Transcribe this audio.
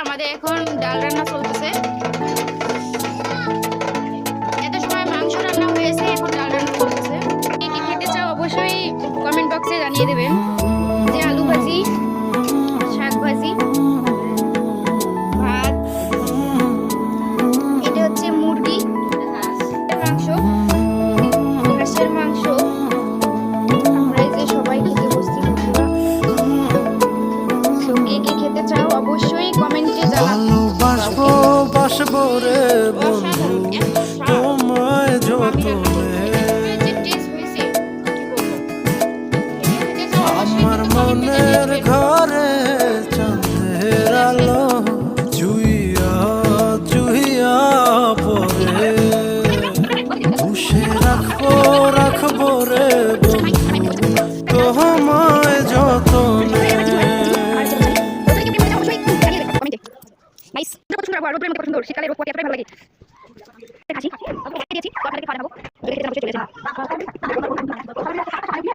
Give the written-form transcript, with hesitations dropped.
আমাদের এখন ডাল রান্না চলতেছে। এত সময় মাংস রান্না হয়েছে, এখন ডাল রান্না চলতেছে। কি কি খেতে চাও অবশ্যই কমেন্ট বক্সে জানিয়ে দেবেন। যে আলু ভাজি, শাক ভাজি, ভাত, এটা হচ্ছে মুরগি মাংস, হাঁসের মাংস। আমরা এই যে সবাই খেতে বসছি বন্ধুরা। কে কে খেতে চাও অবশ্যই কমেন্টে জানাও। বাসবো রে বন্ধু তোমায় যতনে, আমার মনের ঘরে চাঁদের আলো জুইয়া জুইয়া পরে, বুসে রাখবো রে বন্ধু তোমায় যতনে। শীতকালে রোদ পড়তে এতটাই ভালো লাগে।